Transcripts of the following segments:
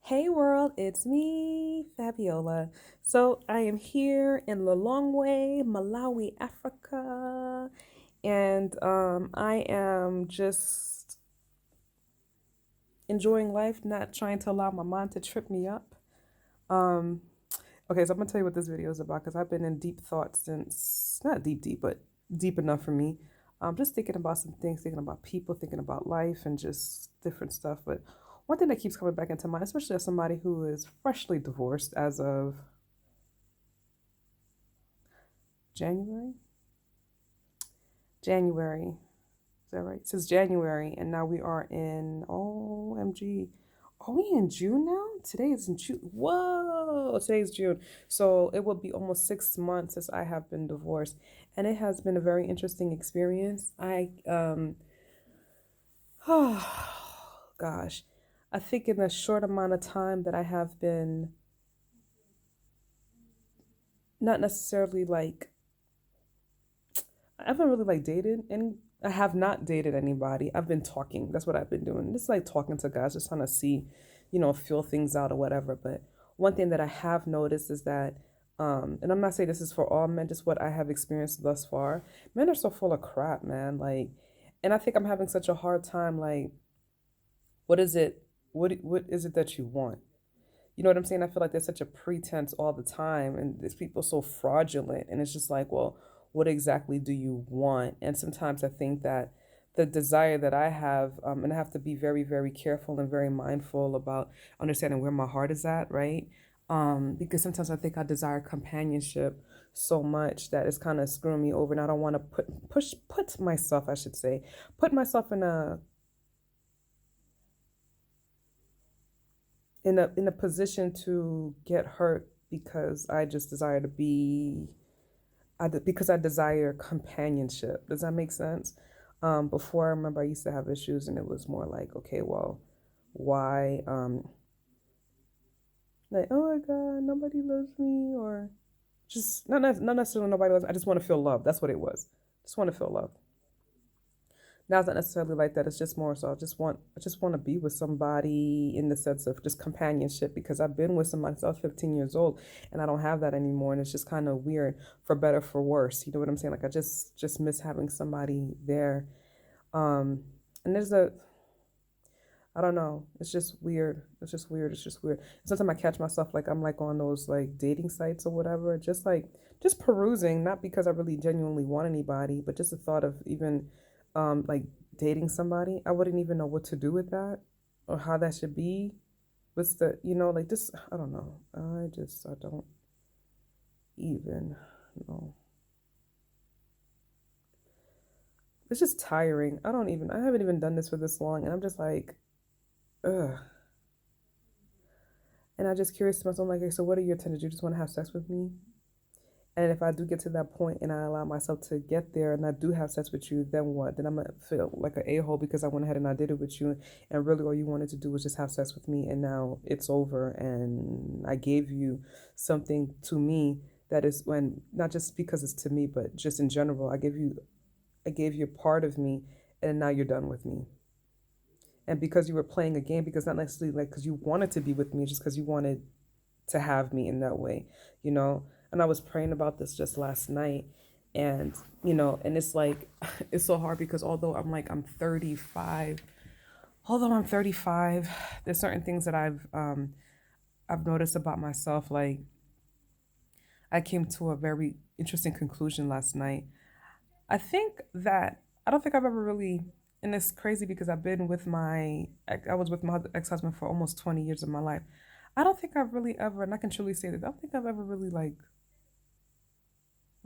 Hey world, it's me, Fabiola. So I am here in Lilongwe, Malawi, Africa, and I am just enjoying life, not trying to allow my mind to trip me up. Um, okay, so I'm gonna tell you what this video is about because I've been in deep thought since not deep, deep, but deep enough for me. Just thinking about some things, thinking about people, thinking about life, and just different stuff. But one thing that keeps coming back into mind, especially as somebody who is freshly divorced as of January, January, is that right? Since January, and now we are in OMG. Are we in June now? Today is in June. Whoa, today's June. So it will be almost 6 months since I have been divorced. And it has been a very interesting experience. Oh gosh. I think in the short amount of time that I have been not necessarily like I haven't really like dated and I have not dated anybody. I've been talking. That's what I've been doing. Just like talking to guys, just trying to see, feel things out or whatever. But one thing that I have noticed is that, and I'm not saying this is for all men, just what I have experienced thus far. Men are so full of crap, man. Like, and I think I'm having such a hard time. Like, what is it? What is it that you want? You know what I'm saying? I feel like there's such a pretense all the time, and these people so fraudulent. And it's just like, well, what exactly do you want? And sometimes I think that the desire that I have, and I have to be very, very careful and very mindful about understanding where my heart is at, right? Because sometimes I think I desire companionship so much that it's kind of screwing me over, and I don't want to put myself, I should say, put myself in a position to get hurt because I just desire to be because I desire companionship. Does that make sense? Before I remember I used to have issues and it was more like, okay, well, why like, oh my God, nobody loves me or just not necessarily nobody loves me. I just want to feel love. That's what it was. Just want to feel love. Now it's not necessarily like that. It's just more so I just want to be with somebody in the sense of just companionship because I've been with somebody since I was 15 years old and I don't have that anymore and it's just kind of weird for better for worse. You know what I'm saying? Like I just miss having somebody there. Um and there's a I don't know. It's just weird. It's just weird. It's just weird. Sometimes I catch myself like I'm like on those like dating sites or whatever, just perusing, not because I really genuinely want anybody, but just the thought of even like dating somebody. I wouldn't even know what to do with that or how that should be. What's the like this I don't know. I don't even know. It's just tiring. I haven't even done this for this long and I'm just like, ugh. And I just curious to myself, like, okay, so what are your intentions? You just want to have sex with me? And if I do get to that point and I allow myself to get there and I do have sex with you, then what? Then I'm gonna feel like an a-hole because I went ahead and I did it with you. And really all you wanted to do was just have sex with me and now it's over and I gave you something to me that is when not just because it's to me, but just in general, I gave you a part of me and now you're done with me. And because you were playing a game, because not necessarily like because you wanted to be with me, just because you wanted to have me in that way, you know? And I was praying about this just last night. And, and it's like, it's so hard because I'm 35, there's certain things that I've noticed about myself. Like, I came to a very interesting conclusion last night. I think that I don't think I've ever really, and it's crazy because I was with my ex-husband for almost 20 years of my life. I don't think I've really ever, and I can truly say that, I don't think I've ever really like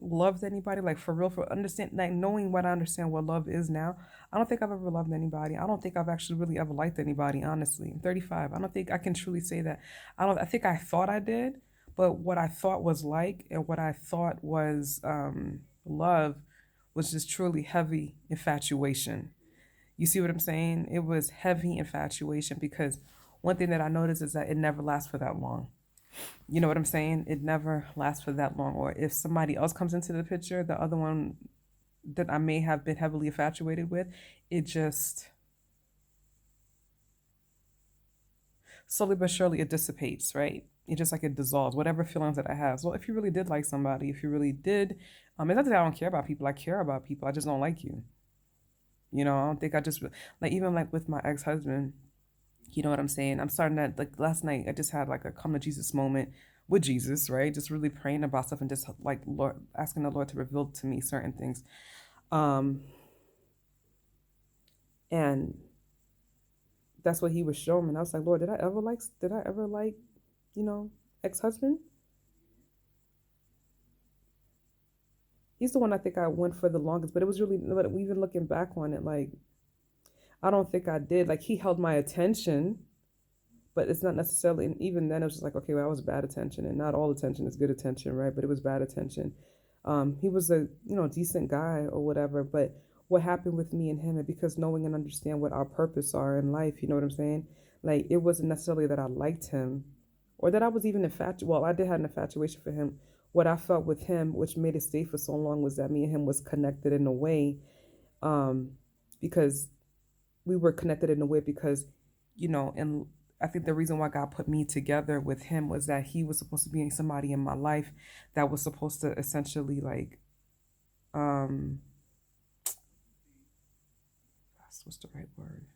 loved anybody, like for real, for understand, like knowing what I understand what love is now. I don't think I've ever loved anybody. I don't think I've actually really ever liked anybody, honestly. I'm 35. I don't think I can truly say that. I think I thought I did, but what I thought was like and what I thought was love was just truly heavy infatuation. You see what I'm saying? It was heavy infatuation because one thing that I noticed is that it never lasts for that long. You know what I'm saying? It never lasts for that long. Or if somebody else comes into the picture, the other one that I may have been heavily infatuated with, it just slowly but surely it dissipates, right? It just like it dissolves, whatever feelings that I have. So if you really did like somebody, if you really did, it's not that I don't care about people. I care about people. I just don't like you. I don't think I just like even like with my ex-husband, you know what I'm saying? I'm starting to like last night I just had like a come to Jesus moment with Jesus, right? Just really praying about stuff and just like Lord asking the Lord to reveal to me certain things. Um and that's what he was showing me. And I was like, Lord, did I ever like, you know, ex-husband? He's the one I think I went for the longest, but it was really, but even looking back on it, like, I don't think I did. Like, he held my attention, but it's not necessarily, and even then, it was just like, okay, well, that was bad attention, and not all attention is good attention, right? But it was bad attention. He was a, decent guy or whatever, but what happened with me and him, and because knowing and understand what our purpose are in life, you know what I'm saying? Like, it wasn't necessarily that I liked him or that I was even infatuated. Well, I did have an infatuation for him. What I felt with him, which made it stay for so long, was that me and him was connected in a way, um, because we were connected in a way because, and I think the reason why God put me together with him was that he was supposed to be somebody in my life that was supposed to essentially like, um, what's the right word?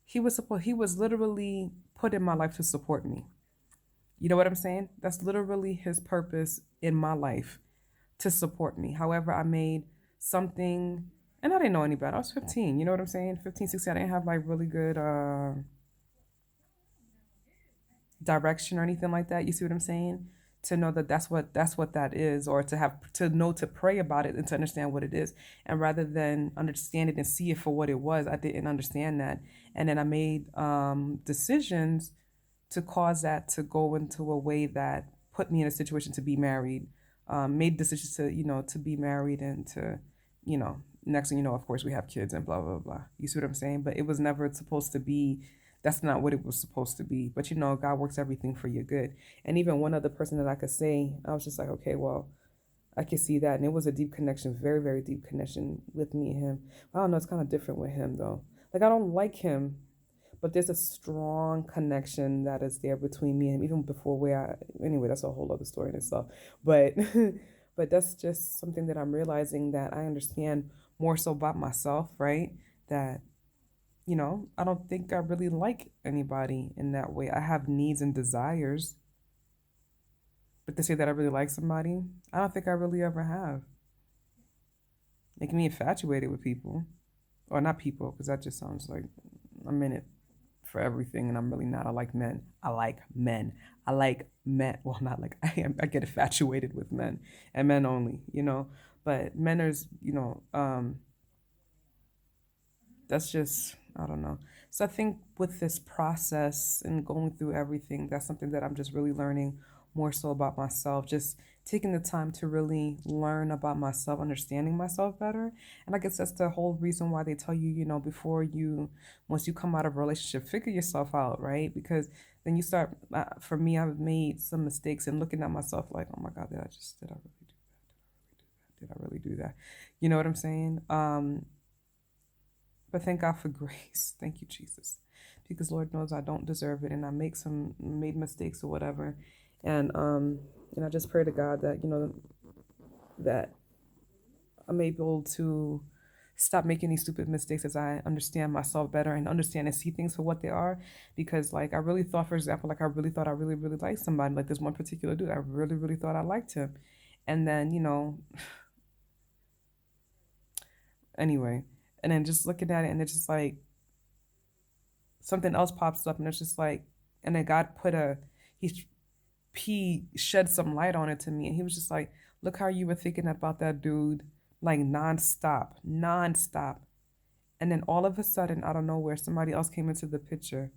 He was literally put in my life to support me. You know what I'm saying? That's literally his purpose in my life, to support me. However, I made something, and I didn't know any better. I was 15, you know what I'm saying? 15, 16, I didn't have like really good direction or anything like that. You see what I'm saying? To know that that's what that is, or to have to know to pray about it and to understand what it is. And rather than understand it and see it for what it was, I didn't understand that. And then I made decisions to cause that to go into a way that put me in a situation to be married. Made decisions to, to be married and to, next thing you know, of course, we have kids and blah, blah, blah. You see what I'm saying? But it was never supposed to be, that's not what it was supposed to be. But, God works everything for your good. And even one other person that I could say, I was just like, okay, well, I could see that. And it was a deep connection, very, very deep connection with me and him. I don't know, it's kind of different with him, though. Like, I don't like him, but there's a strong connection that is there between me and him, even before anyway, that's a whole other story in itself. But, but that's just something that I'm realizing that I understand more so about myself, right? That, I don't think I really like anybody in that way. I have needs and desires, but to say that I really like somebody, I don't think I really ever have. Making me infatuated with people, or not people, because that just sounds like I'm in it for everything, and I'm really not. I like men. I like men. I like men. Well, not like I am. I get infatuated with men and men only, But men is, that's just, I don't know. So I think with this process and going through everything, that's something that I'm just really learning more so about myself, just taking the time to really learn about myself, understanding myself better. And I guess that's the whole reason why they tell you, once you come out of a relationship, figure yourself out, right? Because then you start, for me, I've made some mistakes and looking at myself like, oh my God, did I really do that? Did I really do that? You know what I'm saying? But thank God for grace. Thank you, Jesus. Because Lord knows I don't deserve it and I made mistakes or whatever. And I just pray to God that, that I'm able to stop making these stupid mistakes as I understand myself better and understand and see things for what they are. Because like I really thought, for example, like I really thought I really, really liked somebody, like this one particular dude. I really, really thought I liked him. And then, anyway, and then just looking at it and it's just like something else pops up and it's just like, and then God he shed some light on it to me and he was just like, look how you were thinking about that dude like nonstop, nonstop. And then all of a sudden, out of nowhere, somebody else came into the picture.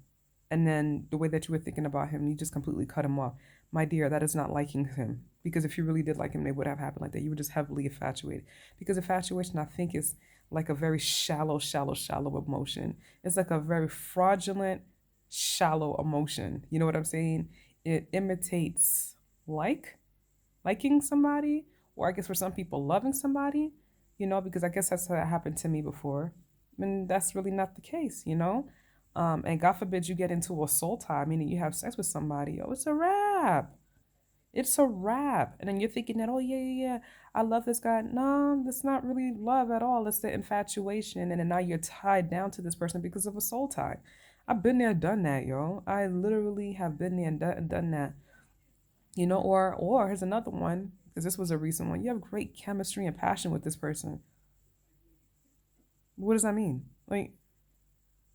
And then the way that you were thinking about him, you just completely cut him off. My dear, that is not liking him. Because if you really did like him, it would have happened like that. You were just heavily infatuated. Because infatuation, I think, is like a very shallow, shallow, shallow emotion. It's like a very fraudulent, shallow emotion. You know what I'm saying? It imitates liking somebody, or I guess for some people, loving somebody, because I guess that's how it happened to me before. And that's really not the case. And God forbid you get into a soul tie, meaning you have sex with somebody. Oh, it's a wrap. It's a wrap. And then you're thinking that, oh, yeah, yeah, yeah, I love this guy. No, that's not really love at all. It's the infatuation. And then now you're tied down to this person because of a soul tie. I've been there, done that, yo. I literally have been there and done that. Or here's another one, because this was a recent one. You have great chemistry and passion with this person. What does that mean? Like,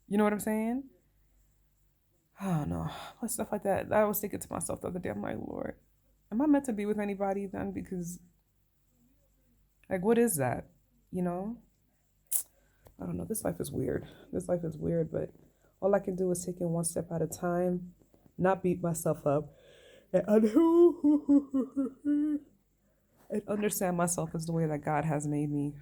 you know what I'm saying? I don't know. Like stuff like that. I was thinking to myself the other day, I'm like, Lord, am I meant to be with anybody then? Because, like, what is that? You know? I don't know. This life is weird. This life is weird, but all I can do is take it one step at a time, not beat myself up, and, and understand myself as the way that God has made me.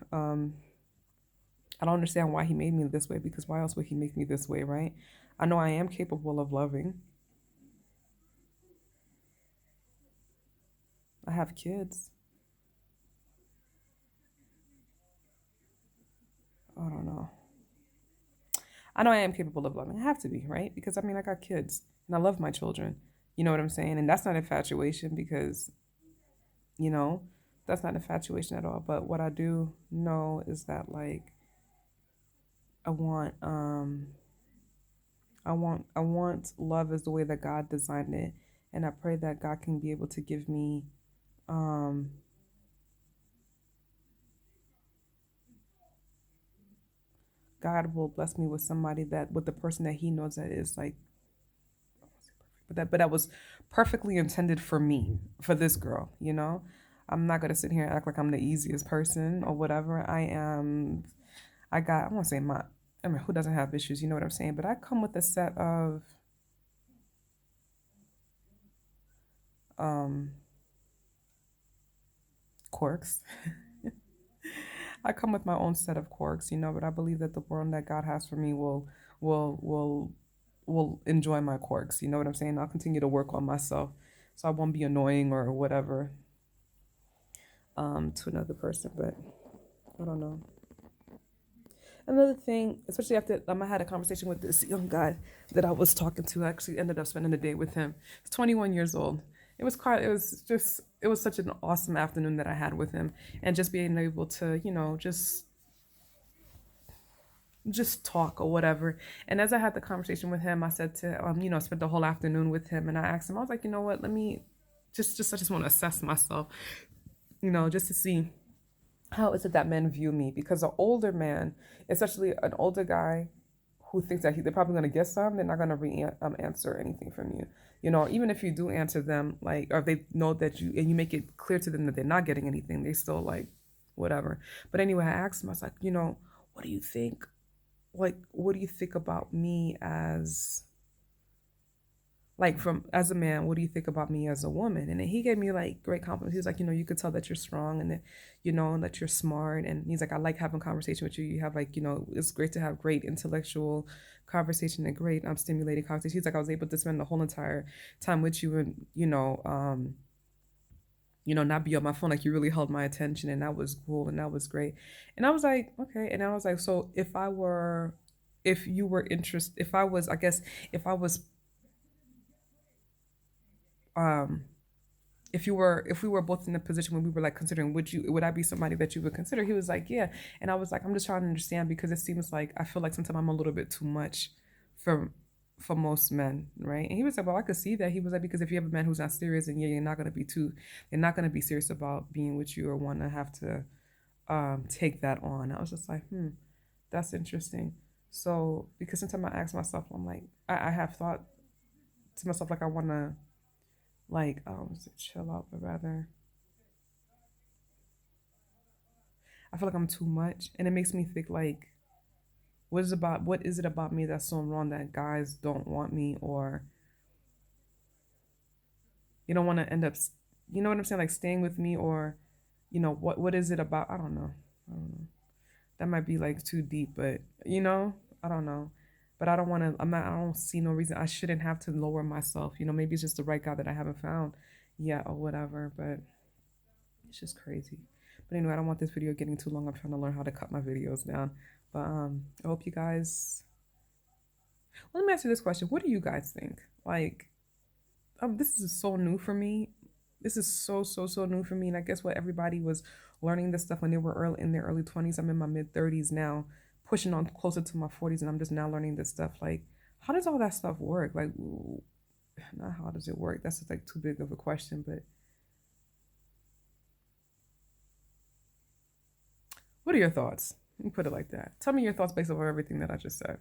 I don't understand why He made me this way, because why else would He make me this way, right? I know I am capable of loving. I have kids. I don't know. I know I am capable of loving. I have to be, right? Because I mean, I got kids and I love my children. You know what I'm saying? And that's not infatuation because, you know, that's not infatuation at all. But what I do know is that like I want I want love as the way that God designed it. And I pray that God can be able to give me um God will bless me with somebody that with the person that He knows that is like but that was perfectly intended for me, for this girl, you know? I'm not gonna sit here and act like I'm the easiest person or whatever. I won't say I mean, who doesn't have issues, you know what I'm saying? But I come with a set of um quirks. I come with my own set of quirks, you know, but I believe that the world that God has for me will will will enjoy my quirks, you know what I'm saying? I'll continue to work on myself so I won't be annoying or whatever to another person, but I don't know. Another thing, especially after I had a conversation with this young guy that I was talking to. I actually ended up spending the day with him. He's 21 years old. It was such an awesome afternoon that I had with him, and just being able to, just talk or whatever. And as I had the conversation with him, I said to, spent the whole afternoon with him, and I asked him, I was like, you know what, let me I just want to assess myself, just to see how is it that men view me? Because an older man, especially an older guy who thinks that they're probably going to get some, they're not going to answer anything from you. Even if you do answer them, like, or they know that and you make it clear to them that they're not getting anything, they still like, whatever. But anyway, I asked him, I was like, what do you think? Like, what do you think about me as like from as a man, what do you think about me as a woman? And then he gave me like great compliments. He was like, you could tell that you're strong and that, and that you're smart. And he's like, I like having conversation with you. You have like, it's great to have great intellectual conversation and great stimulating conversation. He's like, I was able to spend the whole entire time with you and, not be on my phone. Like you really held my attention and that was cool and that was great. And I was like, okay. And I was like, so if you were interested, if I was, I guess, if I was um if we were both in a position when we were like considering would I be somebody that you would consider, he was like yeah. And I was like, I'm just trying to understand because it seems like I feel like sometimes I'm a little bit too much for most men, right? And he was like, well, I could see that. He was like, because if you have a man who's not serious, and yeah, you're not going to be serious about being with you or want to have to take that on. I was just like, that's interesting. So because sometimes I ask myself, I'm like, I have thought to myself like I want to like chill out, but rather I feel like I'm too much, and it makes me think like, what is it about me that's so wrong that guys don't want me, or you don't want to end up, you know what I'm saying, like staying with me, or what is it about? I don't know. That might be like too deep, but I don't know. But I don't want to. I don't see no reason I shouldn't have to lower myself. Maybe it's just the right guy that I haven't found yet, or whatever. But it's just crazy. But anyway, I don't want this video getting too long. I'm trying to learn how to cut my videos down. But I hope you guys Let me ask you this question. What do you guys think? Like, this is so new for me. This is so new for me. And I guess what everybody was learning this stuff when they were early in their early 20s. I'm in my mid 30s now, pushing on closer to my 40s, and I'm just now learning this stuff. Like, how does all that stuff work? Like, not how does it work? That's just like too big of a question. But what are your thoughts? Let me put it like that. Tell me your thoughts based off of everything that I just said.